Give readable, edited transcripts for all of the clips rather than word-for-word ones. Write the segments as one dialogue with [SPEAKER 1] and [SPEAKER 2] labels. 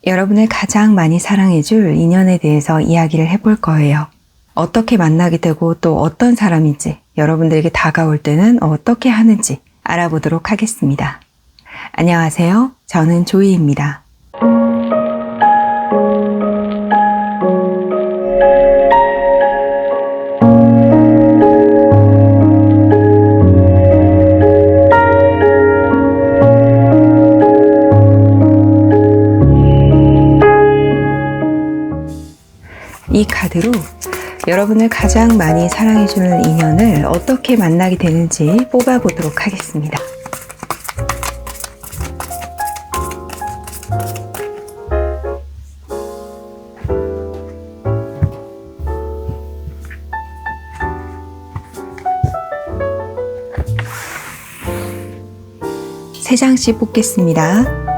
[SPEAKER 1] 여러분을 가장 많이 사랑해줄 인연에 대해서 이야기를 해볼 거예요. 어떻게 만나게 되고 또 어떤 사람인지, 여러분들에게 다가올 때는 어떻게 하는지 알아보도록 하겠습니다. 안녕하세요. 저는 조이입니다. 이 카드로 여러분을 가장 많이 사랑해주는 인연을 어떻게 만나게 되는지 뽑아보도록 하겠습니다. 세 장씩 뽑겠습니다.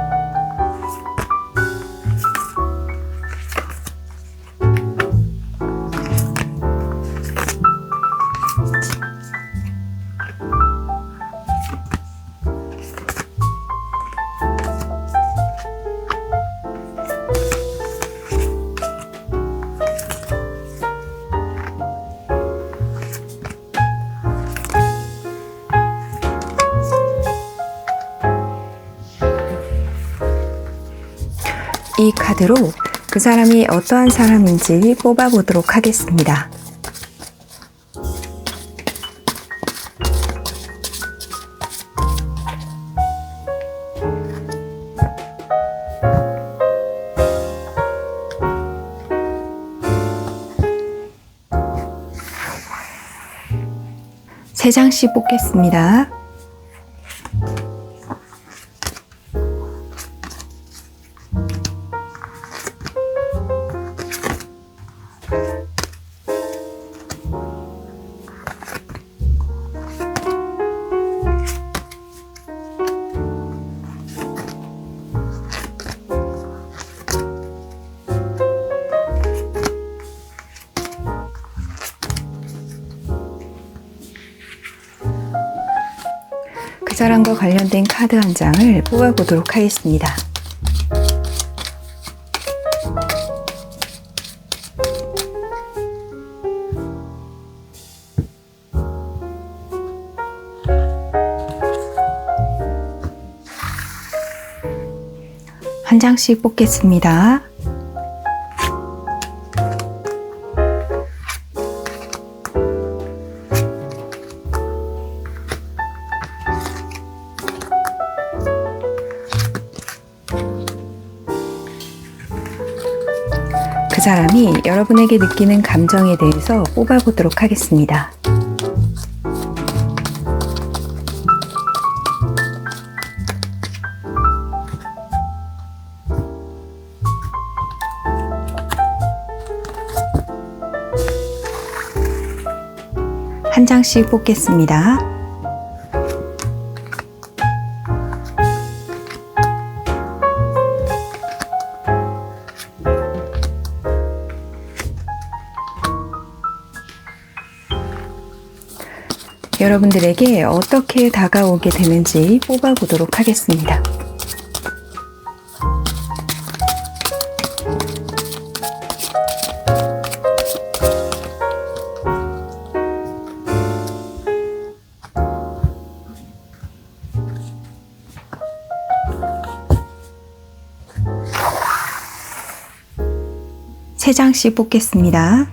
[SPEAKER 1] 이 카드로 그 사람이 어떠한 사람인지 뽑아보도록 하겠습니다. 세 장씩 뽑겠습니다. 그 사람과 관련된 카드 한 장을 뽑아보도록 하겠습니다. 한 장씩 뽑겠습니다. 그 사람이 여러분에게 느끼는 감정에 대해서 뽑아보도록 하겠습니다. 한 장씩 뽑겠습니다. 여러분들에게 어떻게 다가오게 되는지 뽑아보도록 하겠습니다. 세 장씩 뽑겠습니다.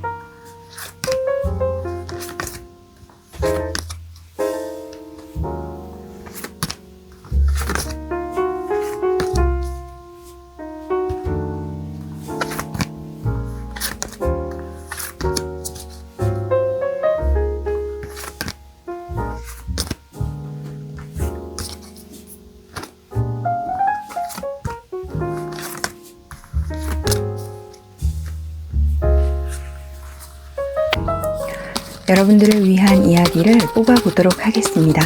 [SPEAKER 1] 여러분들을 위한 이야기를 뽑아보도록 하겠습니다.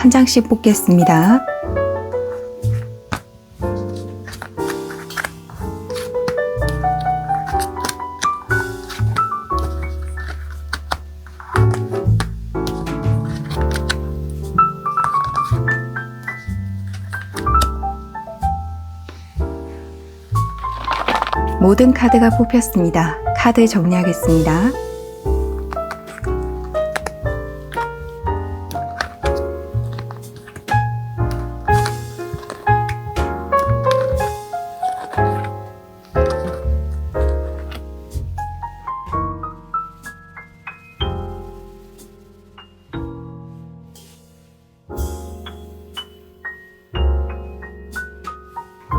[SPEAKER 1] 한 장씩 뽑겠습니다. 모든 카드가 뽑혔습니다. 카드 정리하겠습니다.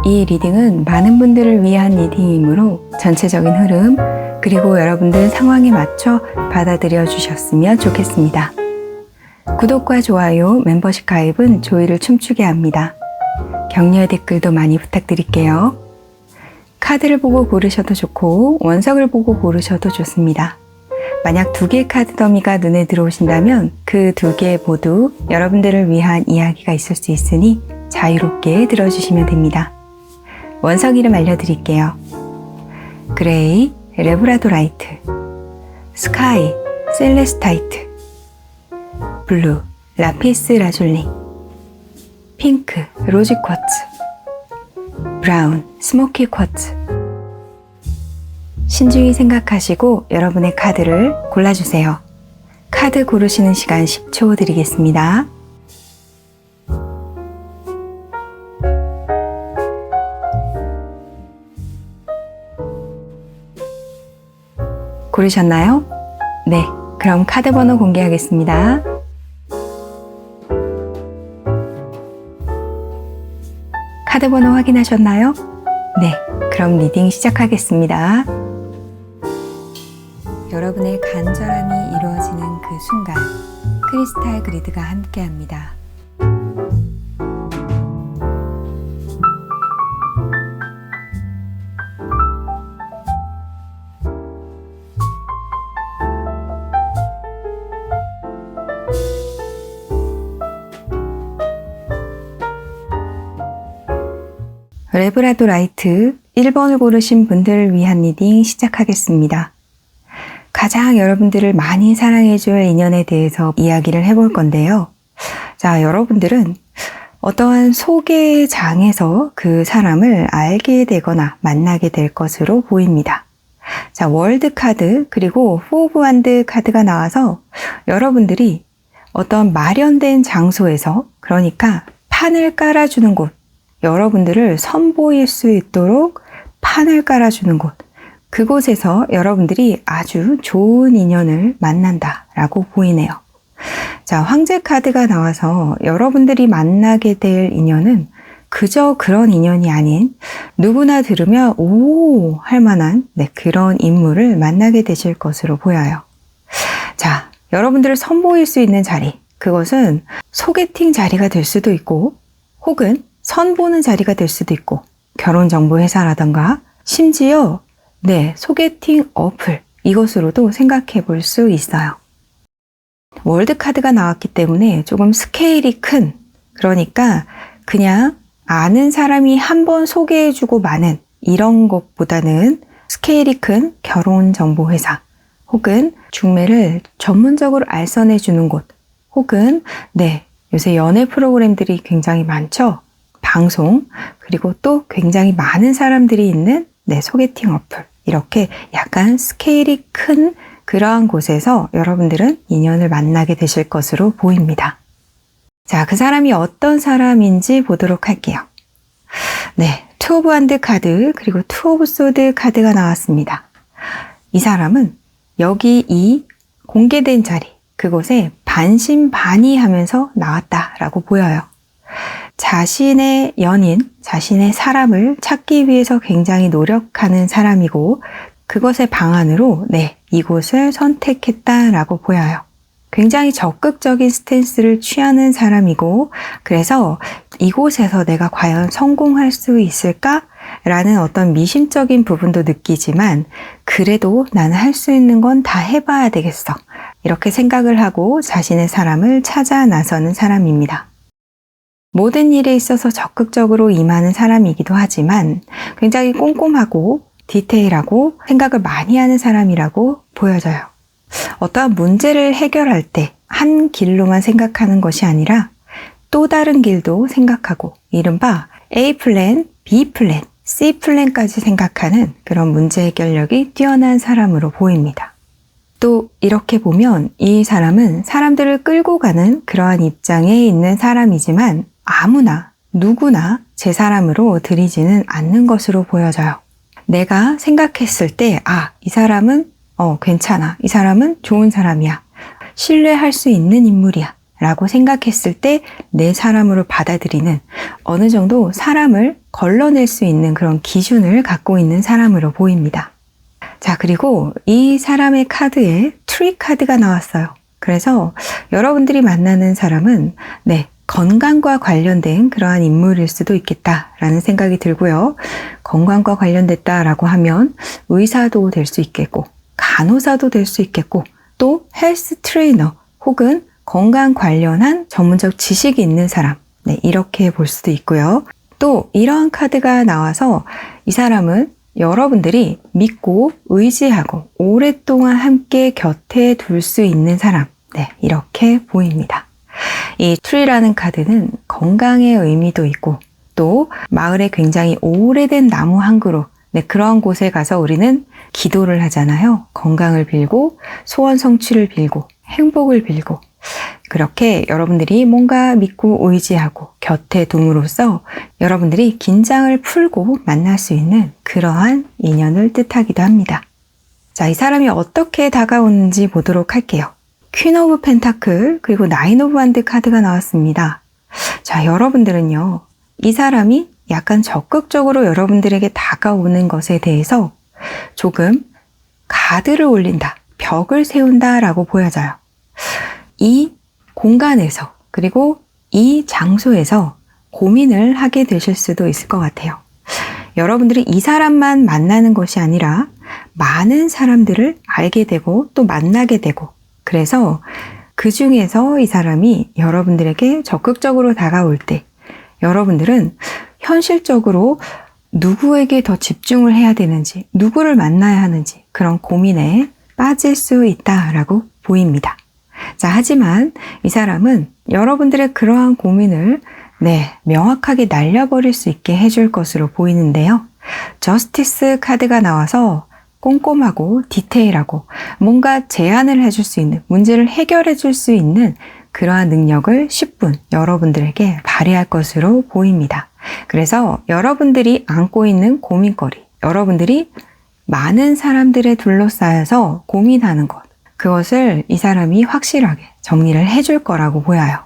[SPEAKER 1] 이 리딩은 많은 분들을 위한 리딩이므로 전체적인 흐름 그리고 여러분들 상황에 맞춰 받아들여 주셨으면 좋겠습니다. 구독과 좋아요, 멤버십 가입은 조이를 춤추게 합니다. 격려의 댓글도 많이 부탁드릴게요. 카드를 보고 고르셔도 좋고 원석을 보고 고르셔도 좋습니다. 만약 2개의 카드 더미가 눈에 들어오신다면 그 2개 모두 여러분들을 위한 이야기가 있을 수 있으니 자유롭게 들어주시면 됩니다. 원석 이름 알려드릴게요. 그레이, 레브라도라이트, 스카이, 셀레스타이트, 블루, 라피스 라줄리, 핑크, 로즈 쿼츠, 브라운, 스모키 쿼츠. 신중히 생각하시고 여러분의 카드를 골라주세요. 카드 고르시는 시간 10초 드리겠습니다. 고르셨나요? 네, 그럼 카드 번호 공개하겠습니다. 카드 번호 확인하셨나요? 네, 그럼 리딩 시작하겠습니다. 여러분의 간절함이 이루어지는 그 순간 크리스탈 그리드가 함께합니다. 레브라도라이트 1번을 고르신 분들을 위한 리딩 시작하겠습니다. 가장 여러분들을 많이 사랑해줄 인연에 대해서 이야기를 해볼 건데요. 자, 여러분들은 어떠한 소개장에서 그 사람을 알게 되거나 만나게 될 것으로 보입니다. 자, 월드 카드 그리고 포 오브 완드 카드가 나와서 여러분들이 어떤 마련된 장소에서, 그러니까 판을 깔아주는 곳, 여러분들을 선보일 수 있도록 판을 깔아주는 곳, 그곳에서 여러분들이 아주 좋은 인연을 만난다라고 보이네요. 자, 황제 카드가 나와서 여러분들이 만나게 될 인연은 그저 그런 인연이 아닌 누구나 들으면 오! 할 만한 그런 인물을 만나게 되실 것으로 보여요. 자, 여러분들을 선보일 수 있는 자리, 그것은 소개팅 자리가 될 수도 있고 혹은 선보는 자리가 될 수도 있고 결혼정보회사라던가 심지어 소개팅 어플, 이것으로도 생각해 볼 수 있어요. 월드카드가 나왔기 때문에 조금 스케일이 큰, 그러니까 그냥 아는 사람이 한 번 소개해주고 마는 이런 것보다는 스케일이 큰 결혼정보회사 혹은 중매를 전문적으로 알선해주는 곳 혹은 요새 연애 프로그램들이 굉장히 많죠. 방송, 그리고 또 굉장히 많은 사람들이 있는 소개팅 어플, 이렇게 약간 스케일이 큰 그러한 곳에서 여러분들은 인연을 만나게 되실 것으로 보입니다. 자, 그 사람이 어떤 사람인지 보도록 할게요. 투 오브 완드 카드 그리고 투 오브 소드 카드가 나왔습니다. 이 사람은 여기 이 공개된 자리, 그곳에 반신반의하면서 나왔다라고 보여요. 자신의 연인, 자신의 사람을 찾기 위해서 굉장히 노력하는 사람이고 그것의 방안으로 이곳을 선택했다라고 보여요. 굉장히 적극적인 스탠스를 취하는 사람이고 그래서 이곳에서 내가 과연 성공할 수 있을까? 라는 어떤 미심적인 부분도 느끼지만 그래도 나는 할 수 있는 건 다 해봐야 되겠어. 이렇게 생각을 하고 자신의 사람을 찾아 나서는 사람입니다. 모든 일에 있어서 적극적으로 임하는 사람이기도 하지만 굉장히 꼼꼼하고 디테일하고 생각을 많이 하는 사람이라고 보여져요. 어떠한 문제를 해결할 때 한 길로만 생각하는 것이 아니라 또 다른 길도 생각하고 이른바 A 플랜, B 플랜, C 플랜까지 생각하는 그런 문제 해결력이 뛰어난 사람으로 보입니다. 또 이렇게 보면 이 사람은 사람들을 끌고 가는 그러한 입장에 있는 사람이지만 아무나 누구나 제 사람으로 들이지는 않는 것으로 보여져요. 내가 생각했을 때 이 사람은 괜찮아. 이 사람은 좋은 사람이야. 신뢰할 수 있는 인물이야. 라고 생각했을 때 내 사람으로 받아들이는 어느 정도 사람을 걸러낼 수 있는 그런 기준을 갖고 있는 사람으로 보입니다. 자, 그리고 이 사람의 카드에 트리 카드가 나왔어요. 그래서 여러분들이 만나는 사람은 건강과 관련된 그러한 인물일 수도 있겠다라는 생각이 들고요. 건강과 관련됐다라고 하면 의사도 될 수 있겠고 간호사도 될 수 있겠고 또 헬스 트레이너 혹은 건강 관련한 전문적 지식이 있는 사람 이렇게 볼 수도 있고요. 또 이러한 카드가 나와서 이 사람은 여러분들이 믿고 의지하고 오랫동안 함께 곁에 둘 수 있는 사람 이렇게 보입니다. 이 트리라는 카드는 건강의 의미도 있고 또 마을에 굉장히 오래된 나무 한 그루 그런 곳에 가서 우리는 기도를 하잖아요. 건강을 빌고 소원 성취를 빌고 행복을 빌고 그렇게 여러분들이 뭔가 믿고 의지하고 곁에 둠으로써 여러분들이 긴장을 풀고 만날 수 있는 그러한 인연을 뜻하기도 합니다. 자, 이 사람이 어떻게 다가오는지 보도록 할게요. 퀸 오브 펜타클 그리고 나인 오브 완드 카드가 나왔습니다. 자, 여러분들은요. 이 사람이 약간 적극적으로 여러분들에게 다가오는 것에 대해서 조금 가드를 올린다, 벽을 세운다 라고 보여져요. 이 공간에서 그리고 이 장소에서 고민을 하게 되실 수도 있을 것 같아요. 여러분들이 이 사람만 만나는 것이 아니라 많은 사람들을 알게 되고 또 만나게 되고 그래서 그 중에서 이 사람이 여러분들에게 적극적으로 다가올 때 여러분들은 현실적으로 누구에게 더 집중을 해야 되는지 누구를 만나야 하는지 그런 고민에 빠질 수 있다라고 보입니다. 자, 하지만 이 사람은 여러분들의 그러한 고민을 명확하게 날려버릴 수 있게 해줄 것으로 보이는데요. 저스티스 카드가 나와서 꼼꼼하고 디테일하고 뭔가 제안을 해줄 수 있는 문제를 해결해 줄 수 있는 그러한 능력을 10분 여러분들에게 발휘할 것으로 보입니다. 그래서 여러분들이 안고 있는 고민거리, 여러분들이 많은 사람들에 둘러싸여서 고민하는 것, 그것을 이 사람이 확실하게 정리를 해줄 거라고 보여요.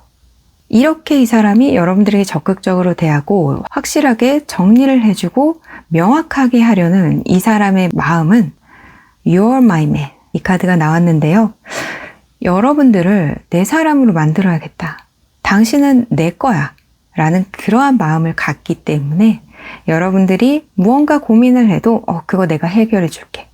[SPEAKER 1] 이렇게 이 사람이 여러분들에게 적극적으로 대하고 확실하게 정리를 해주고 명확하게 하려는 이 사람의 마음은 You're my man, 이 카드가 나왔는데요. 여러분들을 내 사람으로 만들어야겠다. 당신은 내 거야. 라는 그러한 마음을 갖기 때문에 여러분들이 무언가 고민을 해도 그거 내가 해결해 줄게.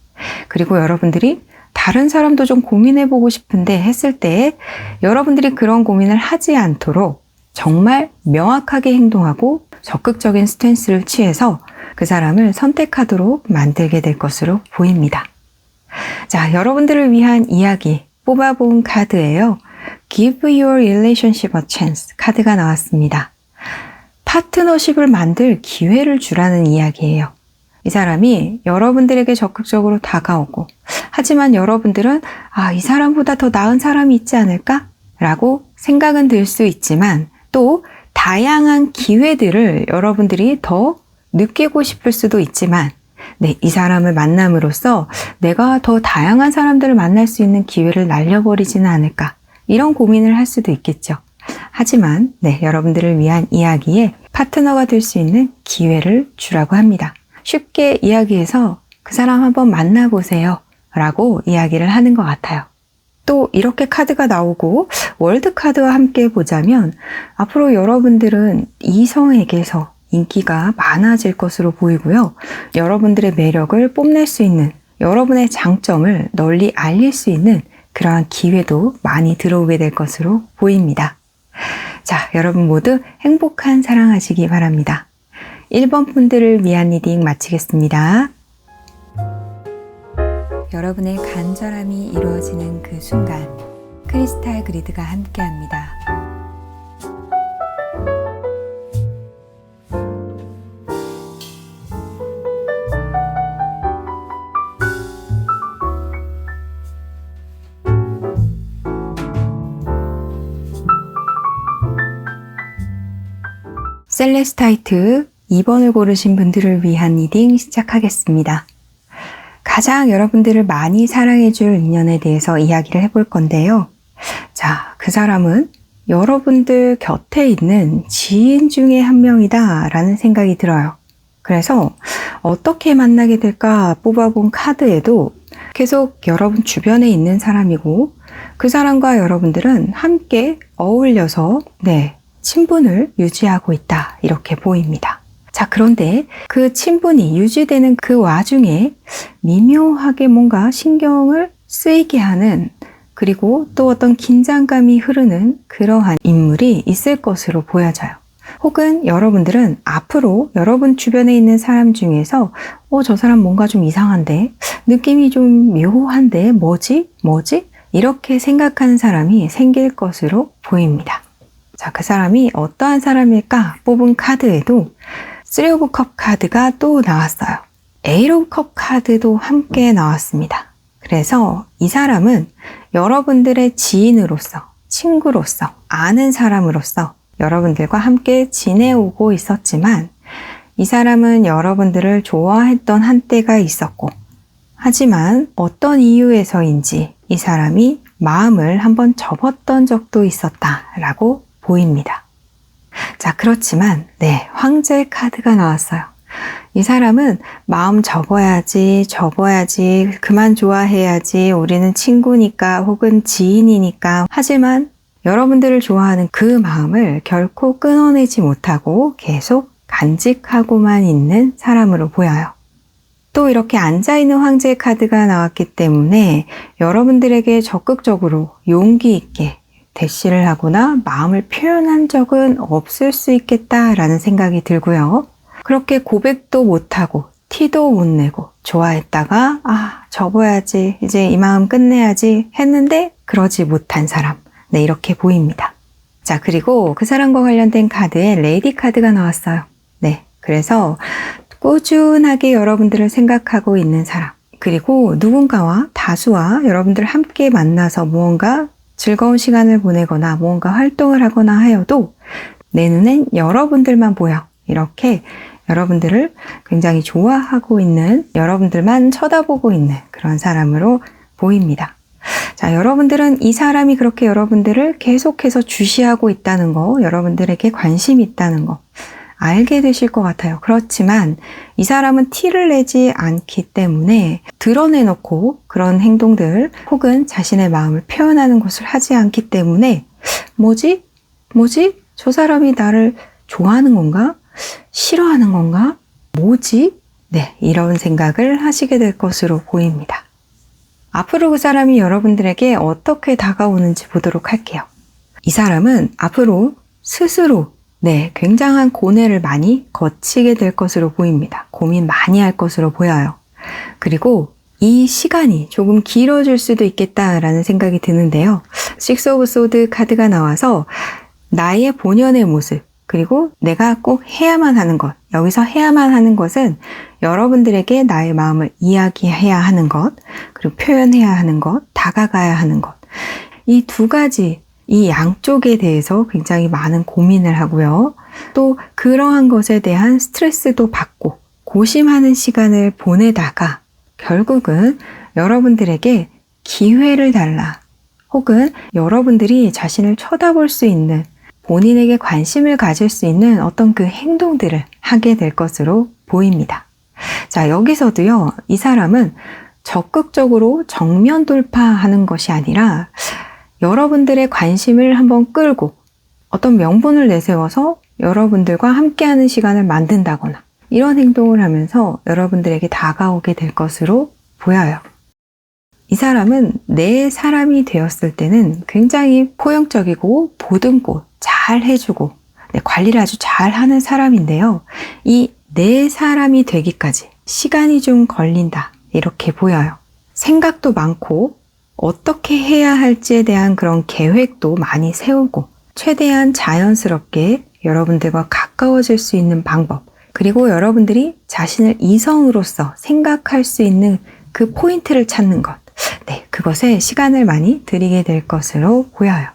[SPEAKER 1] 그리고 여러분들이 다른 사람도 좀 고민해보고 싶은데 했을 때 여러분들이 그런 고민을 하지 않도록 정말 명확하게 행동하고 적극적인 스탠스를 취해서 그 사람을 선택하도록 만들게 될 것으로 보입니다. 자, 여러분들을 위한 이야기 뽑아본 카드예요. Give your relationship a chance 카드가 나왔습니다. 파트너십을 만들 기회를 주라는 이야기예요. 이 사람이 여러분들에게 적극적으로 다가오고 하지만 여러분들은 이 사람보다 더 나은 사람이 있지 않을까? 라고 생각은 들 수 있지만 또 다양한 기회들을 여러분들이 더 느끼고 싶을 수도 있지만 이 사람을 만남으로써 내가 더 다양한 사람들을 만날 수 있는 기회를 날려버리지는 않을까? 이런 고민을 할 수도 있겠죠. 하지만 여러분들을 위한 이야기에 파트너가 될 수 있는 기회를 주라고 합니다. 쉽게 이야기해서 그 사람 한번 만나보세요 라고 이야기를 하는 것 같아요. 또 이렇게 카드가 나오고 월드 카드와 함께 보자면 앞으로 여러분들은 이성에게서 인기가 많아질 것으로 보이고요. 여러분들의 매력을 뽐낼 수 있는 여러분의 장점을 널리 알릴 수 있는 그러한 기회도 많이 들어오게 될 것으로 보입니다. 자, 여러분 모두 행복한 사랑하시기 바랍니다. 1번 분들을 위한 리딩 마치겠습니다. 여러분의 간절함이 이루어지는 그 순간 크리스탈 그리드가 함께합니다. 셀레스타이트 2번을 고르신 분들을 위한 리딩 시작하겠습니다. 가장 여러분들을 많이 사랑해줄 인연에 대해서 이야기를 해볼 건데요. 자, 그 사람은 여러분들 곁에 있는 지인 중에 한 명이다 라는 생각이 들어요. 그래서 어떻게 만나게 될까 뽑아본 카드에도 계속 여러분 주변에 있는 사람이고 그 사람과 여러분들은 함께 어울려서 친분을 유지하고 있다 이렇게 보입니다. 자, 그런데 그 친분이 유지되는 그 와중에 미묘하게 뭔가 신경을 쓰이게 하는 그리고 또 어떤 긴장감이 흐르는 그러한 인물이 있을 것으로 보여져요. 혹은 여러분들은 앞으로 여러분 주변에 있는 사람 중에서 저 사람 뭔가 좀 이상한데 느낌이 좀 묘한데 뭐지? 이렇게 생각하는 사람이 생길 것으로 보입니다. 자, 그 사람이 어떠한 사람일까 뽑은 카드에도 3 오브 컵 카드가 또 나왔어요. 8 오브 컵 카드도 함께 나왔습니다. 그래서 이 사람은 여러분들의 지인으로서, 친구로서, 아는 사람으로서 여러분들과 함께 지내오고 있었지만 이 사람은 여러분들을 좋아했던 한때가 있었고 하지만 어떤 이유에서인지 이 사람이 마음을 한번 접었던 적도 있었다라고 보입니다. 자, 그렇지만 황제 카드가 나왔어요. 이 사람은 마음 접어야지, 그만 좋아해야지, 우리는 친구니까 혹은 지인이니까 하지만 여러분들을 좋아하는 그 마음을 결코 끊어내지 못하고 계속 간직하고만 있는 사람으로 보여요. 또 이렇게 앉아있는 황제 카드가 나왔기 때문에 여러분들에게 적극적으로 용기 있게 대시를 하거나 마음을 표현한 적은 없을 수 있겠다라는 생각이 들고요. 그렇게 고백도 못하고 티도 못 내고 좋아했다가 접어야지, 이제 이 마음 끝내야지 했는데 그러지 못한 사람. 이렇게 보입니다. 자, 그리고 그 사람과 관련된 카드에 레이디 카드가 나왔어요. 그래서 꾸준하게 여러분들을 생각하고 있는 사람. 그리고 누군가와 다수와 여러분들 함께 만나서 무언가 즐거운 시간을 보내거나 무언가 활동을 하거나 하여도 내 눈엔 여러분들만 보여. 이렇게 여러분들을 굉장히 좋아하고 있는, 여러분들만 쳐다보고 있는 그런 사람으로 보입니다. 자, 여러분들은 이 사람이 그렇게 여러분들을 계속해서 주시하고 있다는 거, 여러분들에게 관심이 있다는 거 알게 되실 것 같아요. 그렇지만 이 사람은 티를 내지 않기 때문에 드러내놓고 그런 행동들 혹은 자신의 마음을 표현하는 것을 하지 않기 때문에 뭐지? 저 사람이 나를 좋아하는 건가? 싫어하는 건가? 뭐지? 이런 생각을 하시게 될 것으로 보입니다. 앞으로 그 사람이 여러분들에게 어떻게 다가오는지 보도록 할게요. 이 사람은 앞으로 스스로 굉장한 고뇌를 많이 거치게 될 것으로 보입니다. 고민 많이 할 것으로 보여요. 그리고 이 시간이 조금 길어질 수도 있겠다라는 생각이 드는데요. 6 오브 소드 카드가 나와서 나의 본연의 모습, 그리고 내가 꼭 해야만 하는 것, 여기서 해야만 하는 것은 여러분들에게 나의 마음을 이야기해야 하는 것, 그리고 표현해야 하는 것, 다가가야 하는 것. 이 두 가지, 이 양쪽에 대해서 굉장히 많은 고민을 하고요. 또 그러한 것에 대한 스트레스도 받고 고심하는 시간을 보내다가 결국은 여러분들에게 기회를 달라, 혹은 여러분들이 자신을 쳐다볼 수 있는, 본인에게 관심을 가질 수 있는 어떤 그 행동들을 하게 될 것으로 보입니다. 자, 여기서도요, 이 사람은 적극적으로 정면 돌파하는 것이 아니라 여러분들의 관심을 한번 끌고 어떤 명분을 내세워서 여러분들과 함께하는 시간을 만든다거나 이런 행동을 하면서 여러분들에게 다가오게 될 것으로 보여요. 이 사람은 내 사람이 되었을 때는 굉장히 포용적이고 보듬고 잘 해주고 관리를 아주 잘 하는 사람인데요. 이 내 사람이 되기까지 시간이 좀 걸린다 이렇게 보여요. 생각도 많고 어떻게 해야 할지에 대한 그런 계획도 많이 세우고 최대한 자연스럽게 여러분들과 가까워질 수 있는 방법, 그리고 여러분들이 자신을 이성으로서 생각할 수 있는 그 포인트를 찾는 것, 그것에 시간을 많이 들이게 될 것으로 보여요.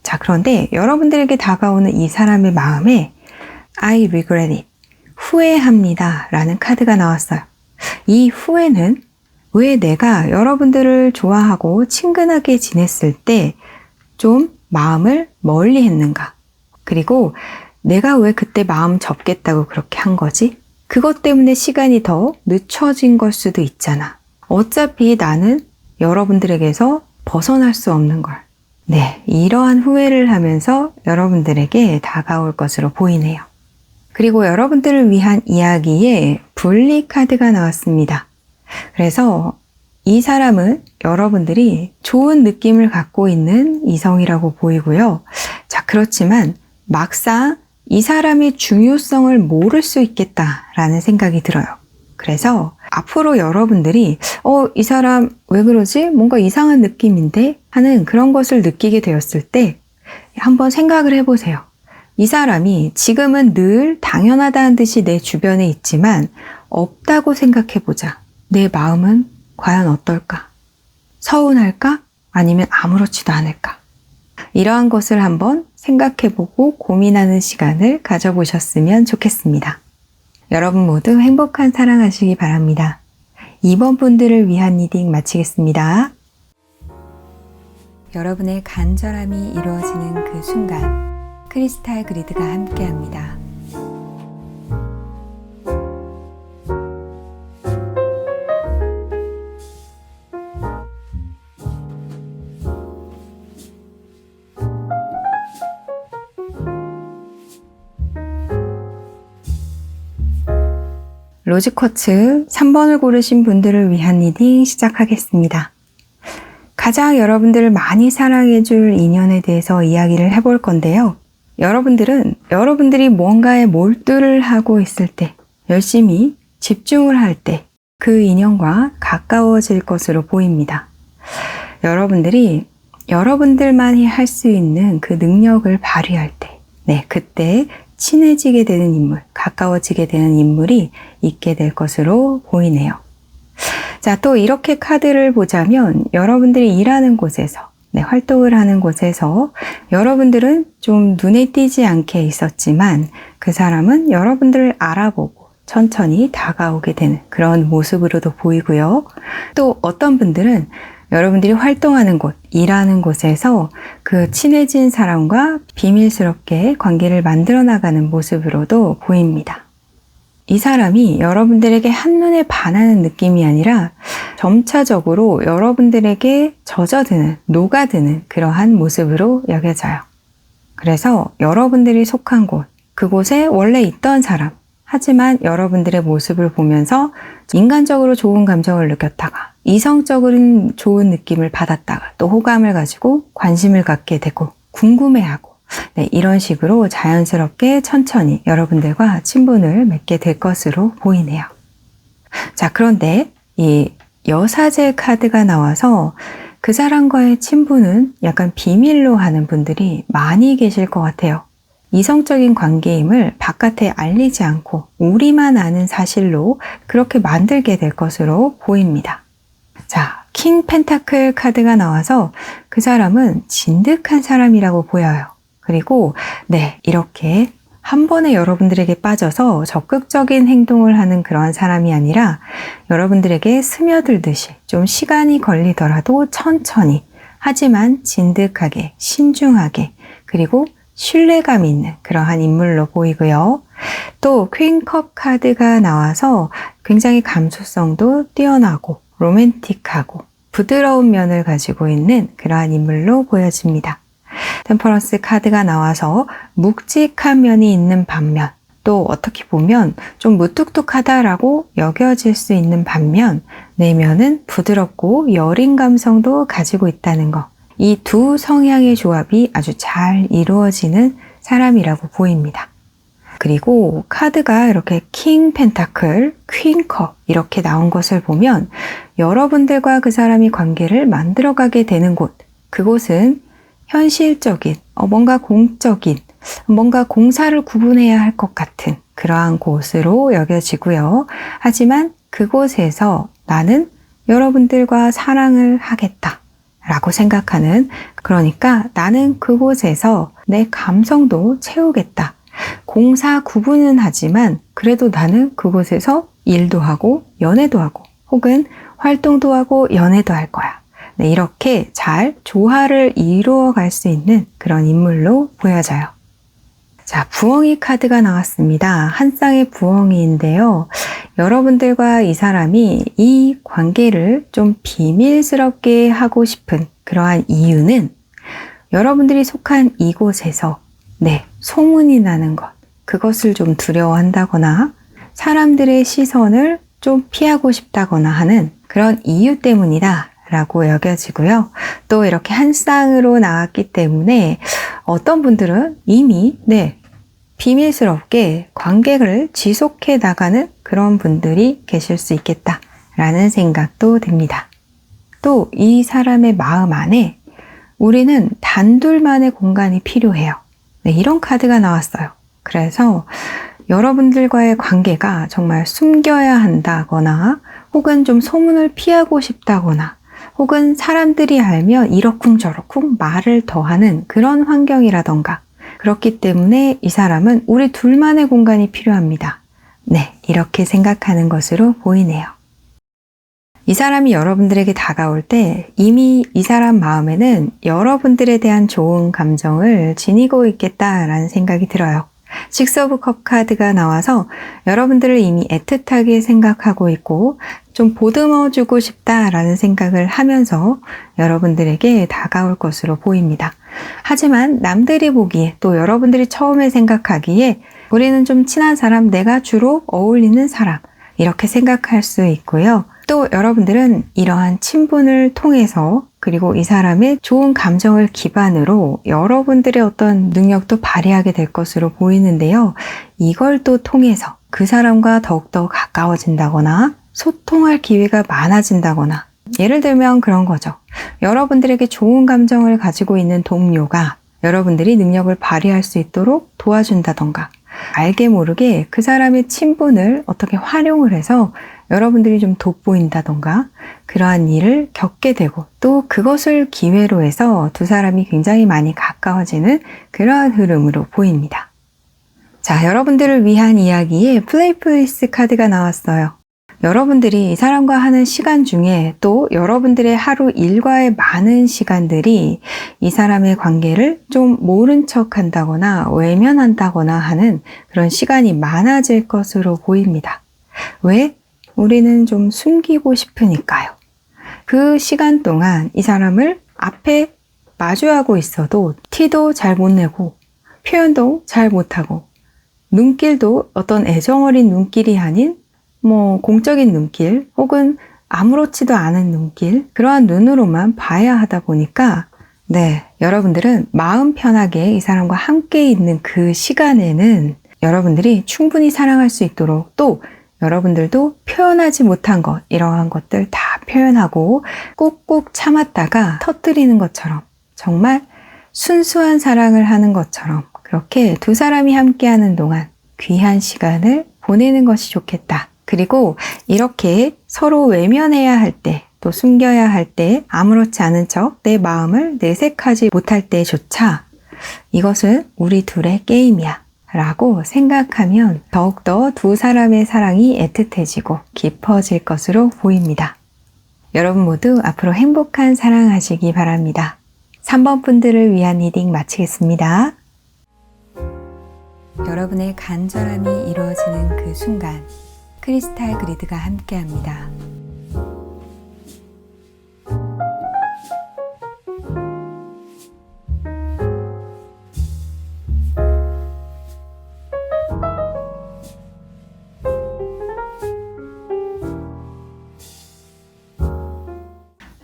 [SPEAKER 1] 자, 그런데 여러분들에게 다가오는 이 사람의 마음에 I regret it, 후회합니다 라는 카드가 나왔어요. 이 후회는 왜 내가 여러분들을 좋아하고 친근하게 지냈을 때 좀 마음을 멀리 했는가? 그리고 내가 왜 그때 마음 접겠다고 그렇게 한 거지? 그것 때문에 시간이 더 늦춰진 걸 수도 있잖아. 어차피 나는 여러분들에게서 벗어날 수 없는 걸. 이러한 후회를 하면서 여러분들에게 다가올 것으로 보이네요. 그리고 여러분들을 위한 이야기에 분리 카드가 나왔습니다. 그래서 이 사람은 여러분들이 좋은 느낌을 갖고 있는 이성이라고 보이고요. 자, 그렇지만 막상 이 사람의 중요성을 모를 수 있겠다라는 생각이 들어요. 그래서 앞으로 여러분들이 이 사람 왜 그러지? 뭔가 이상한 느낌인데? 하는 그런 것을 느끼게 되었을 때 한번 생각을 해보세요. 이 사람이 지금은 늘 당연하다는 듯이 내 주변에 있지만 없다고 생각해보자. 내 마음은 과연 어떨까? 서운할까? 아니면 아무렇지도 않을까? 이러한 것을 한번 생각해보고 고민하는 시간을 가져보셨으면 좋겠습니다. 여러분 모두 행복한 사랑하시기 바랍니다. 2번 분들을 위한 리딩 마치겠습니다. 여러분의 간절함이 이루어지는 그 순간 크리스탈 그리드가 함께합니다. 로즈쿼츠 3번을 고르신 분들을 위한 리딩 시작하겠습니다. 가장 여러분들을 많이 사랑해줄 인연에 대해서 이야기를 해볼 건데요. 여러분들은 여러분들이 뭔가에 몰두를 하고 있을 때, 열심히 집중을 할 때 그 인연과 가까워질 것으로 보입니다. 여러분들이 여러분들만이 할 수 있는 그 능력을 발휘할 때, 그때 친해지게 되는 인물, 가까워지게 되는 인물이 있게 될 것으로 보이네요. 자, 또 이렇게 카드를 보자면 여러분들이 일하는 곳에서, 활동을 하는 곳에서 여러분들은 좀 눈에 띄지 않게 있었지만 그 사람은 여러분들을 알아보고 천천히 다가오게 되는 그런 모습으로도 보이고요. 또 어떤 분들은 여러분들이 활동하는 곳, 일하는 곳에서 그 친해진 사람과 비밀스럽게 관계를 만들어 나가는 모습으로도 보입니다. 이 사람이 여러분들에게 한눈에 반하는 느낌이 아니라 점차적으로 여러분들에게 젖어드는, 녹아드는 그러한 모습으로 여겨져요. 그래서 여러분들이 속한 곳, 그곳에 원래 있던 사람, 하지만 여러분들의 모습을 보면서 인간적으로 좋은 감정을 느꼈다가 이성적으로는 좋은 느낌을 받았다가 또 호감을 가지고 관심을 갖게 되고 궁금해하고 이런 식으로 자연스럽게 천천히 여러분들과 친분을 맺게 될 것으로 보이네요. 자, 그런데 이 여사제 카드가 나와서 그 사람과의 친분은 약간 비밀로 하는 분들이 많이 계실 것 같아요. 이성적인 관계임을 바깥에 알리지 않고 우리만 아는 사실로 그렇게 만들게 될 것으로 보입니다. 자, 킹 펜타클 카드가 나와서 그 사람은 진득한 사람이라고 보여요. 그리고 이렇게 한 번에 여러분들에게 빠져서 적극적인 행동을 하는 그러한 사람이 아니라 여러분들에게 스며들듯이 좀 시간이 걸리더라도 천천히 하지만 진득하게 신중하게 그리고 신뢰감 있는 그러한 인물로 보이고요. 또 퀸컵 카드가 나와서 굉장히 감수성도 뛰어나고 로맨틱하고 부드러운 면을 가지고 있는 그러한 인물로 보여집니다. 템퍼런스 카드가 나와서 묵직한 면이 있는 반면 또 어떻게 보면 좀 무뚝뚝하다라고 여겨질 수 있는 반면 내면은 부드럽고 여린 감성도 가지고 있다는 거. 이 두 성향의 조합이 아주 잘 이루어지는 사람이라고 보입니다. 그리고 카드가 이렇게 킹 펜타클, 퀸 컵 이렇게 나온 것을 보면 여러분들과 그 사람이 관계를 만들어가게 되는 곳, 그곳은 현실적인, 뭔가 공적인, 뭔가 공사를 구분해야 할 것 같은 그러한 곳으로 여겨지고요. 하지만 그곳에서 나는 여러분들과 사랑을 하겠다 라고 생각하는, 그러니까 나는 그곳에서 내 감성도 채우겠다. 공사 구분은 하지만 그래도 나는 그곳에서 일도 하고 연애도 하고 혹은 활동도 하고 연애도 할 거야. 네, 이렇게 잘 조화를 이루어 갈 수 있는 그런 인물로 보여져요. 자, 부엉이 카드가 나왔습니다. 한 쌍의 부엉이인데요. 여러분들과 이 사람이 이 관계를 좀 비밀스럽게 하고 싶은 그러한 이유는 여러분들이 속한 이곳에서 소문이 나는 것, 그것을 좀 두려워한다거나 사람들의 시선을 좀 피하고 싶다거나 하는 그런 이유 때문이다 라고 여겨지고요. 또 이렇게 한 쌍으로 나왔기 때문에 어떤 분들은 이미 비밀스럽게 관계를 지속해 나가는 그런 분들이 계실 수 있겠다라는 생각도 듭니다. 또 이 사람의 마음 안에 우리는 단둘만의 공간이 필요해요. 이런 카드가 나왔어요. 그래서 여러분들과의 관계가 정말 숨겨야 한다거나 혹은 좀 소문을 피하고 싶다거나 혹은 사람들이 알면 이러쿵저러쿵 말을 더하는 그런 환경이라던가, 그렇기 때문에 이 사람은 우리 둘만의 공간이 필요합니다. 이렇게 생각하는 것으로 보이네요. 이 사람이 여러분들에게 다가올 때 이미 이 사람 마음에는 여러분들에 대한 좋은 감정을 지니고 있겠다라는 생각이 들어요. 식스 오브 컵 카드가 나와서 여러분들을 이미 애틋하게 생각하고 있고 좀 보듬어주고 싶다라는 생각을 하면서 여러분들에게 다가올 것으로 보입니다. 하지만 남들이 보기에, 또 여러분들이 처음에 생각하기에 우리는 좀 친한 사람, 내가 주로 어울리는 사람, 이렇게 생각할 수 있고요. 또 여러분들은 이러한 친분을 통해서, 그리고 이 사람의 좋은 감정을 기반으로 여러분들의 어떤 능력도 발휘하게 될 것으로 보이는데요. 이걸 또 통해서 그 사람과 더욱더 가까워진다거나 소통할 기회가 많아진다거나, 예를 들면 그런 거죠. 여러분들에게 좋은 감정을 가지고 있는 동료가 여러분들이 능력을 발휘할 수 있도록 도와준다던가, 알게 모르게 그 사람의 친분을 어떻게 활용을 해서 여러분들이 좀 돋보인다던가, 그러한 일을 겪게 되고 또 그것을 기회로 해서 두 사람이 굉장히 많이 가까워지는 그러한 흐름으로 보입니다. 자, 여러분들을 위한 이야기에 플레이플리스 카드가 나왔어요. 여러분들이 이 사람과 하는 시간 중에 또 여러분들의 하루 일과의 많은 시간들이 이 사람의 관계를 좀 모른 척 한다거나 외면한다거나 하는 그런 시간이 많아질 것으로 보입니다. 왜? 우리는 좀 숨기고 싶으니까요. 그 시간 동안 이 사람을 앞에 마주하고 있어도 티도 잘 못 내고 표현도 잘 못하고 눈길도 어떤 애정어린 눈길이 아닌 공적인 눈길 혹은 아무렇지도 않은 눈길, 그러한 눈으로만 봐야 하다 보니까 여러분들은 마음 편하게 이 사람과 함께 있는 그 시간에는 여러분들이 충분히 사랑할 수 있도록, 또 여러분들도 표현하지 못한 것, 이러한 것들 다 표현하고 꾹꾹 참았다가 터뜨리는 것처럼, 정말 순수한 사랑을 하는 것처럼 그렇게 두 사람이 함께하는 동안 귀한 시간을 보내는 것이 좋겠다. 그리고 이렇게 서로 외면해야 할 때, 또 숨겨야 할 때, 아무렇지 않은 척 내 마음을 내색하지 못할 때조차 이것은 우리 둘의 게임이야 라고 생각하면 더욱더 두 사람의 사랑이 애틋해지고 깊어질 것으로 보입니다. 여러분 모두 앞으로 행복한 사랑하시기 바랍니다. 3번 분들을 위한 리딩 마치겠습니다. 여러분의 간절함이 이루어지는 그 순간 크리스탈 그리드가 함께합니다.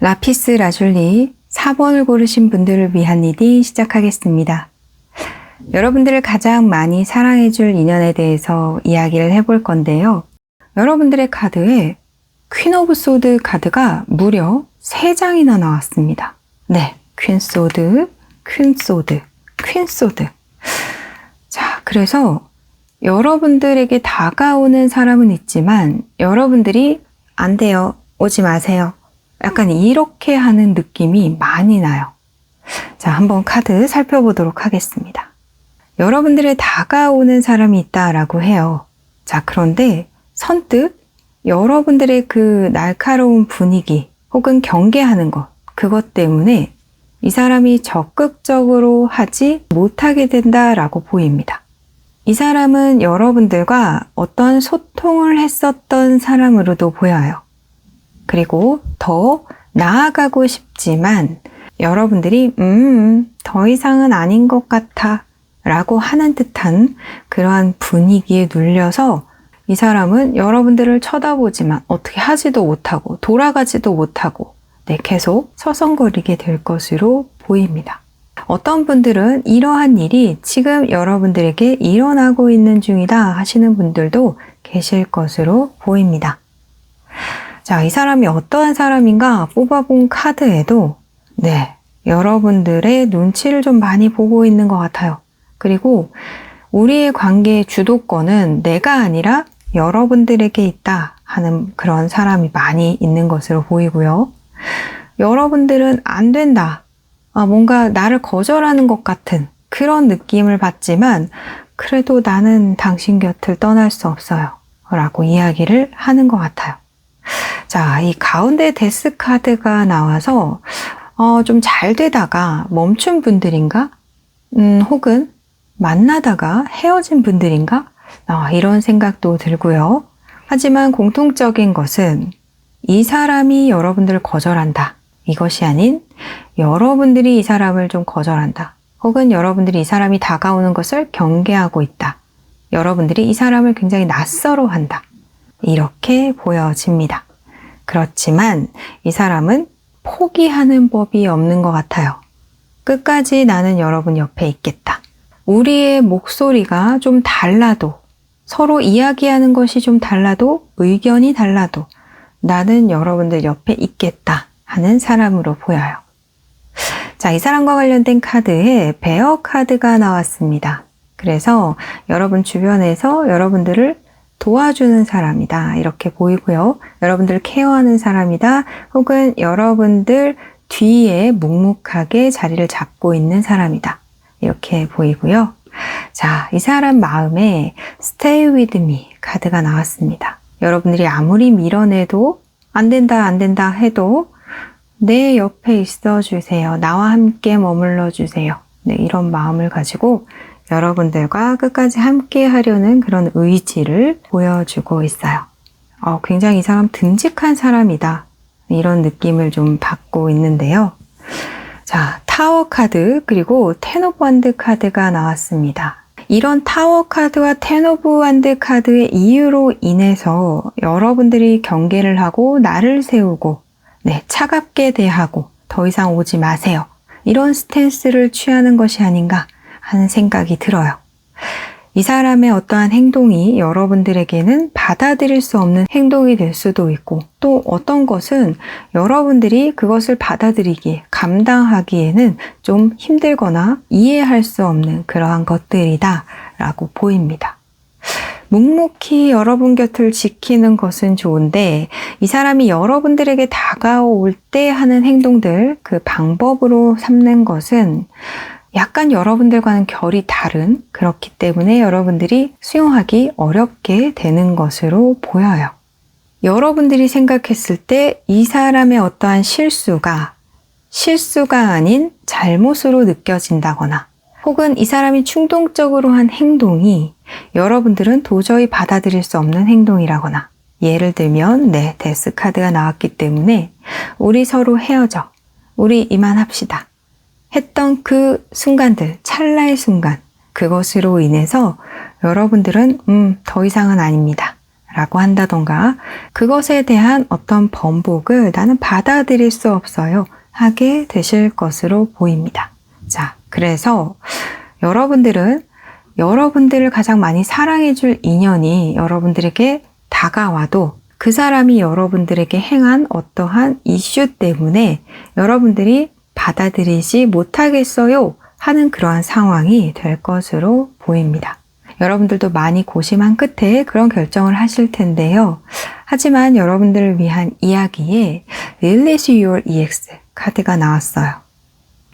[SPEAKER 1] 라피스 라줄리 4번을 고르신 분들을 위한 리딩 시작하겠습니다. 여러분들을 가장 많이 사랑해줄 인연에 대해서 이야기를 해볼 건데요. 여러분들의 카드에 퀸 오브 소드 카드가 무려 3장이나 나왔습니다. 네, 퀸 소드, 퀸 소드, 퀸 소드. 자, 그래서 여러분들에게 다가오는 사람은 있지만 여러분들이 안 돼요, 오지 마세요. 약간 이렇게 하는 느낌이 많이 나요. 자, 한번 카드 살펴보도록 하겠습니다. 여러분들의 다가오는 사람이 있다라고 해요. 자, 그런데 선뜻 여러분들의 그 날카로운 분위기 혹은 경계하는 것, 그것 때문에 이 사람이 적극적으로 하지 못하게 된다라고 보입니다. 이 사람은 여러분들과 어떤 소통을 했었던 사람으로도 보여요. 그리고 더 나아가고 싶지만 여러분들이 더 이상은 아닌 것 같아 라고 하는 듯한 그러한 분위기에 눌려서 이 사람은 여러분들을 쳐다보지만 어떻게 하지도 못하고 돌아가지도 못하고 계속 서성거리게 될 것으로 보입니다. 어떤 분들은 이러한 일이 지금 여러분들에게 일어나고 있는 중이다 하시는 분들도 계실 것으로 보입니다. 자, 이 사람이 어떠한 사람인가 뽑아본 카드에도 여러분들의 눈치를 좀 많이 보고 있는 것 같아요. 그리고 우리의 관계의 주도권은 내가 아니라 여러분들에게 있다 하는 그런 사람이 많이 있는 것으로 보이고요. 여러분들은 안 된다. 뭔가 나를 거절하는 것 같은 그런 느낌을 받지만 그래도 나는 당신 곁을 떠날 수 없어요. 라고 이야기를 하는 것 같아요. 자, 이 가운데 데스 카드가 나와서 좀 잘 되다가 멈춘 분들인가? 혹은 만나다가 헤어진 분들인가? 이런 생각도 들고요. 하지만 공통적인 것은 이 사람이 여러분들을 거절한다. 이것이 아닌 여러분들이 이 사람을 좀 거절한다. 혹은 여러분들이 이 사람이 다가오는 것을 경계하고 있다. 여러분들이 이 사람을 굉장히 낯설어 한다. 이렇게 보여집니다. 그렇지만 이 사람은 포기하는 법이 없는 것 같아요. 끝까지 나는 여러분 옆에 있겠다. 우리의 목소리가 좀 달라도, 서로 이야기하는 것이 좀 달라도, 의견이 달라도 나는 여러분들 옆에 있겠다 하는 사람으로 보여요. 자, 이 사람과 관련된 카드에 베어 카드가 나왔습니다. 그래서 여러분 주변에서 여러분들을 도와주는 사람이다 이렇게 보이고요. 여러분들 케어하는 사람이다. 혹은 여러분들 뒤에 묵묵하게 자리를 잡고 있는 사람이다. 이렇게 보이고요. 자, 이 사람 마음에 Stay with me 카드가 나왔습니다. 여러분들이 아무리 밀어내도 안 된다 해도 내 옆에 있어 주세요. 나와 함께 머물러 주세요. 이런 마음을 가지고 여러분들과 끝까지 함께 하려는 그런 의지를 보여주고 있어요. 굉장히 이 사람 듬직한 사람이다. 이런 느낌을 좀 받고 있는데요. 자, 타워 카드 그리고 텐 오브 원드 카드가 나왔습니다. 이런 타워 카드와 텐 오브 원드 카드의 이유로 인해서 여러분들이 경계를 하고 나를 세우고 차갑게 대하고 더 이상 오지 마세요. 이런 스탠스를 취하는 것이 아닌가 하는 생각이 들어요. 이 사람의 어떠한 행동이 여러분들에게는 받아들일 수 없는 행동이 될 수도 있고 또 어떤 것은 여러분들이 그것을 받아들이기에 감당하기에는 좀 힘들거나 이해할 수 없는 그러한 것들이다 라고 보입니다. 묵묵히 여러분 곁을 지키는 것은 좋은데 이 사람이 여러분들에게 다가올 때 하는 행동들 그 방법으로 삼는 것은 약간 여러분들과는 결이 다른 그렇기 때문에 여러분들이 수용하기 어렵게 되는 것으로 보여요. 여러분들이 생각했을 때 이 사람의 어떠한 실수가 아닌 잘못으로 느껴진다거나 혹은 이 사람이 충동적으로 한 행동이 여러분들은 도저히 받아들일 수 없는 행동이라거나 예를 들면 데스 카드가 나왔기 때문에 우리 서로 헤어져. 우리 이만합시다. 했던 그 순간들, 찰나의 순간, 그것으로 인해서 여러분들은 더 이상은 아닙니다. 라고 한다던가 그것에 대한 어떤 번복을 나는 받아들일 수 없어요. 하게 되실 것으로 보입니다. 자, 그래서 여러분들은 여러분들을 가장 많이 사랑해줄 인연이 여러분들에게 다가와도 그 사람이 여러분들에게 행한 어떠한 이슈 때문에 여러분들이 받아들이지 못하겠어요 하는 그러한 상황이 될 것으로 보입니다. 여러분들도 많이 고심한 끝에 그런 결정을 하실 텐데요. 하지만 여러분들을 위한 이야기에 Release Your EX 카드가 나왔어요.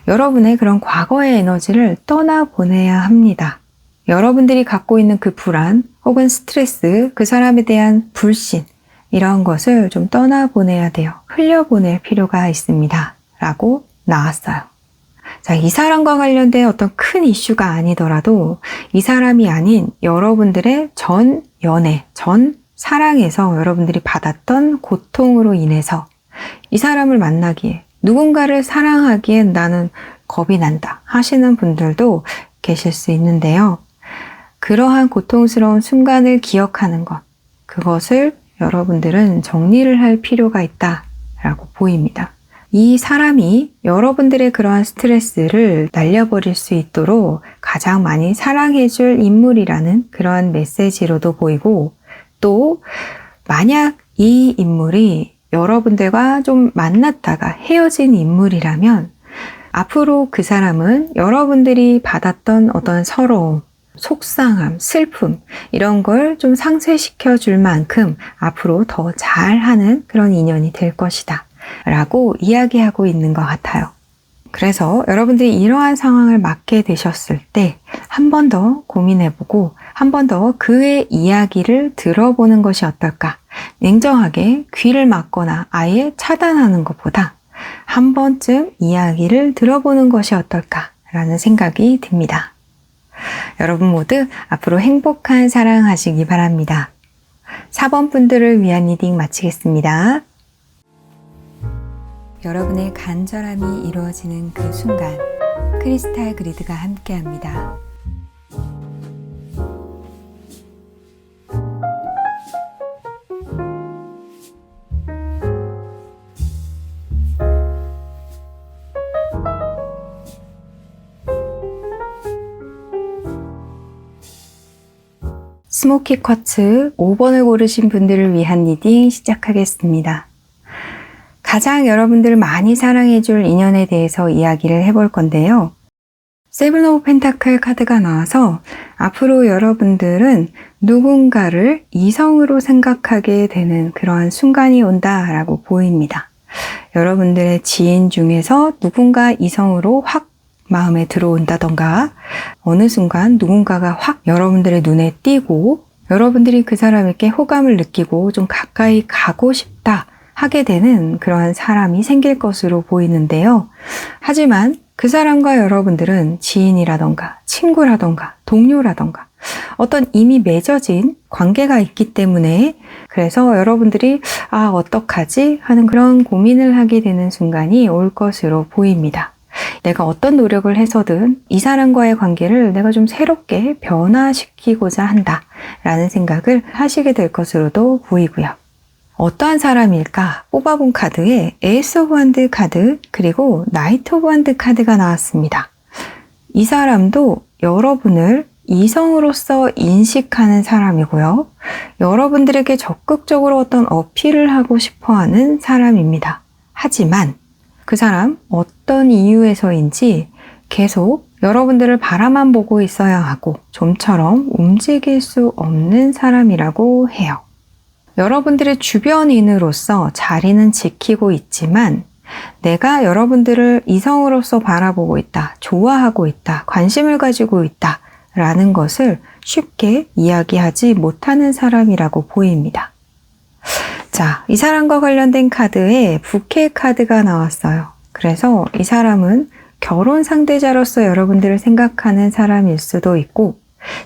[SPEAKER 1] 여러분의 그런 과거의 에너지를 떠나보내야 합니다. 여러분들이 갖고 있는 그 불안 혹은 스트레스, 그 사람에 대한 불신 이런 것을 좀 떠나보내야 돼요. 흘려보낼 필요가 있습니다. 라고 나왔어요. 자, 이 사람과 관련된 어떤 큰 이슈가 아니더라도 이 사람이 아닌 여러분들의 전 연애, 전 사랑에서 여러분들이 받았던 고통으로 인해서 이 사람을 만나기에 누군가를 사랑하기엔 나는 겁이 난다 하시는 분들도 계실 수 있는데요. 그러한 고통스러운 순간을 기억하는 것, 그것을 여러분들은 정리를 할 필요가 있다라고 보입니다. 이 사람이 여러분들의 그러한 스트레스를 날려버릴 수 있도록 가장 많이 사랑해줄 인물이라는 그러한 메시지로도 보이고, 또 만약 이 인물이 여러분들과 좀 만났다가 헤어진 인물이라면 앞으로 그 사람은 여러분들이 받았던 어떤 서러움, 속상함, 슬픔 이런 걸 좀 상쇄시켜 줄 만큼 앞으로 더 잘하는 그런 인연이 될 것이다 라고 이야기하고 있는 것 같아요. 그래서 여러분들이 이러한 상황을 맞게 되셨을 때 한 번 더 고민해보고 한 번 더 그의 이야기를 들어보는 것이 어떨까? 냉정하게 귀를 막거나 아예 차단하는 것보다 한 번쯤 이야기를 들어보는 것이 어떨까라는 생각이 듭니다. 여러분 모두 앞으로 행복한 사랑 하시기 바랍니다. 4번 분들을 위한 리딩 마치겠습니다. 여러분의 간절함이 이루어지는 그 순간 크리스탈 그리드가 함께합니다. 스모키 쿼츠 5번을 고르신 분들을 위한 리딩 시작하겠습니다. 가장 여러분들을 많이 사랑해줄 인연에 대해서 이야기를 해볼 건데요. 세븐 오브 펜타클 카드가 나와서 앞으로 여러분들은 누군가를 이성으로 생각하게 되는 그러한 순간이 온다라고 보입니다. 여러분들의 지인 중에서 누군가 이성으로 확 마음에 들어온다던가 어느 순간 누군가가 확 여러분들의 눈에 띄고 여러분들이 그 사람에게 호감을 느끼고 좀 가까이 가고 싶다 하게 되는 그러한 사람이 생길 것으로 보이는데요. 하지만 그 사람과 여러분들은 지인이라던가 친구라던가 동료라던가 어떤 이미 맺어진 관계가 있기 때문에 그래서 여러분들이 어떡하지? 하는 그런 고민을 하게 되는 순간이 올 것으로 보입니다. 내가 어떤 노력을 해서든 이 사람과의 관계를 내가 좀 새롭게 변화시키고자 한다 라는 생각을 하시게 될 것으로도 보이고요. 어떠한 사람일까? 뽑아본 카드에 에이스 오브 원드 카드 그리고 나이트 오브 원드 카드가 나왔습니다. 이 사람도 여러분을 이성으로서 인식하는 사람이고요. 여러분들에게 적극적으로 어떤 어필을 하고 싶어하는 사람입니다. 하지만 그 사람 어떤 이유에서인지 계속 여러분들을 바라만 보고 있어야 하고 좀처럼 움직일 수 없는 사람이라고 해요. 여러분들의 주변인으로서 자리는 지키고 있지만 내가 여러분들을 이성으로서 바라보고 있다, 좋아하고 있다, 관심을 가지고 있다 라는 것을 쉽게 이야기하지 못하는 사람이라고 보입니다. 자, 이 사람과 관련된 카드에 부캐 카드가 나왔어요. 그래서 이 사람은 결혼 상대자로서 여러분들을 생각하는 사람일 수도 있고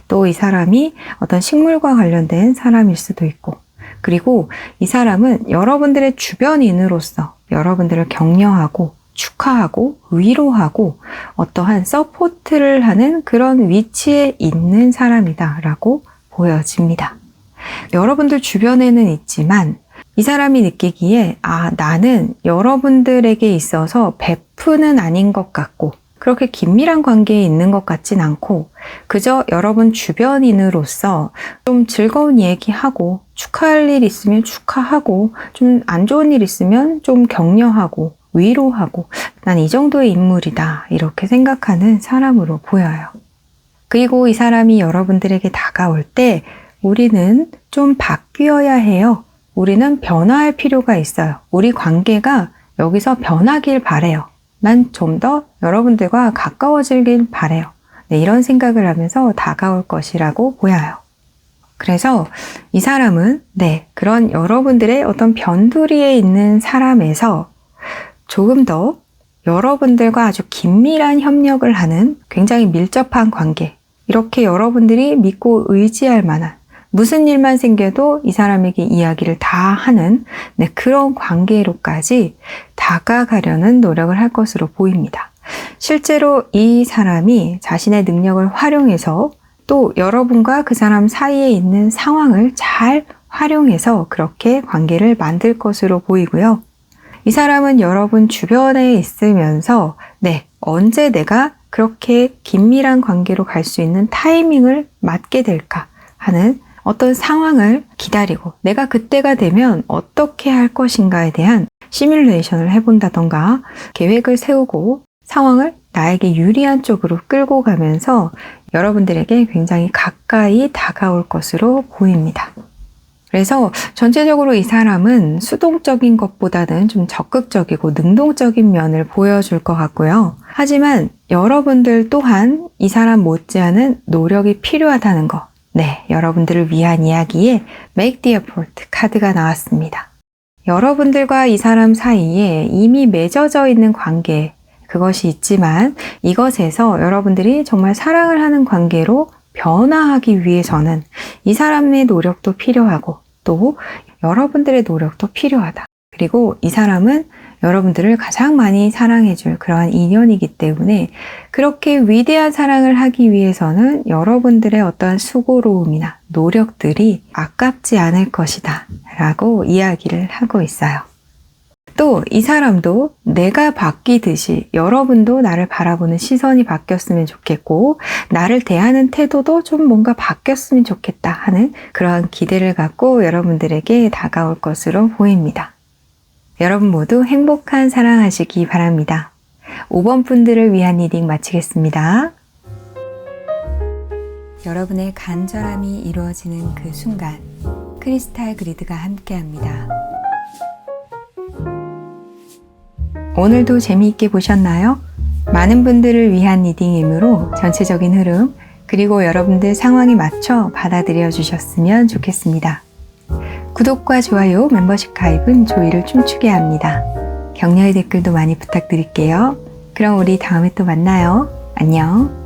[SPEAKER 1] 또 이 사람이 어떤 식물과 관련된 사람일 수도 있고 그리고 이 사람은 여러분들의 주변인으로서 여러분들을 격려하고 축하하고 위로하고 어떠한 서포트를 하는 그런 위치에 있는 사람이다 라고 보여집니다. 여러분들 주변에는 있지만 이 사람이 느끼기에 나는 여러분들에게 있어서 베프는 아닌 것 같고 그렇게 긴밀한 관계에 있는 것 같진 않고 그저 여러분 주변인으로서 좀 즐거운 얘기하고 축하할 일 있으면 축하하고 좀 안 좋은 일 있으면 좀 격려하고 위로하고 난 이 정도의 인물이다 이렇게 생각하는 사람으로 보여요. 그리고 이 사람이 여러분들에게 다가올 때 우리는 좀 바뀌어야 해요. 우리는 변화할 필요가 있어요. 우리 관계가 여기서 변하길 바래요. 난 좀 더 여러분들과 가까워지길 바래요. 네, 이런 생각을 하면서 다가올 것이라고 보여요. 그래서 이 사람은 그런 여러분들의 어떤 변두리에 있는 사람에서 조금 더 여러분들과 아주 긴밀한 협력을 하는 굉장히 밀접한 관계, 이렇게 여러분들이 믿고 의지할 만한 무슨 일만 생겨도 이 사람에게 이야기를 다 하는 그런 관계로까지 다가가려는 노력을 할 것으로 보입니다. 실제로 이 사람이 자신의 능력을 활용해서 또 여러분과 그 사람 사이에 있는 상황을 잘 활용해서 그렇게 관계를 만들 것으로 보이고요. 이 사람은 여러분 주변에 있으면서 언제 내가 그렇게 긴밀한 관계로 갈 수 있는 타이밍을 맞게 될까 하는 어떤 상황을 기다리고 내가 그때가 되면 어떻게 할 것인가에 대한 시뮬레이션을 해본다던가 계획을 세우고 상황을 나에게 유리한 쪽으로 끌고 가면서 여러분들에게 굉장히 가까이 다가올 것으로 보입니다. 그래서 전체적으로 이 사람은 수동적인 것보다는 좀 적극적이고 능동적인 면을 보여줄 것 같고요. 하지만 여러분들 또한 이 사람 못지않은 노력이 필요하다는 거. 여러분들을 위한 이야기에 Make the Effort 카드가 나왔습니다. 여러분들과 이 사람 사이에 이미 맺어져 있는 관계, 그것이 있지만 이것에서 여러분들이 정말 사랑을 하는 관계로 변화하기 위해서는 이 사람의 노력도 필요하고 또 여러분들의 노력도 필요하다. 그리고 이 사람은 여러분들을 가장 많이 사랑해줄 그러한 인연이기 때문에 그렇게 위대한 사랑을 하기 위해서는 여러분들의 어떠한 수고로움이나 노력들이 아깝지 않을 것이다 라고 이야기를 하고 있어요. 또 이 사람도 내가 바뀌듯이 여러분도 나를 바라보는 시선이 바뀌었으면 좋겠고 나를 대하는 태도도 좀 뭔가 바뀌었으면 좋겠다 하는 그러한 기대를 갖고 여러분들에게 다가올 것으로 보입니다. 여러분 모두 행복한 사랑하시기 바랍니다. 5번 분들을 위한 리딩 마치겠습니다. 여러분의 간절함이 이루어지는 그 순간 크리스탈 그리드가 함께합니다. 오늘도 재미있게 보셨나요? 많은 분들을 위한 리딩이므로 전체적인 흐름 그리고 여러분들 상황에 맞춰 받아들여 주셨으면 좋겠습니다. 구독과 좋아요, 멤버십 가입은 조이를 춤추게 합니다. 격려의 댓글도 많이 부탁드릴게요. 그럼 우리 다음에 또 만나요. 안녕.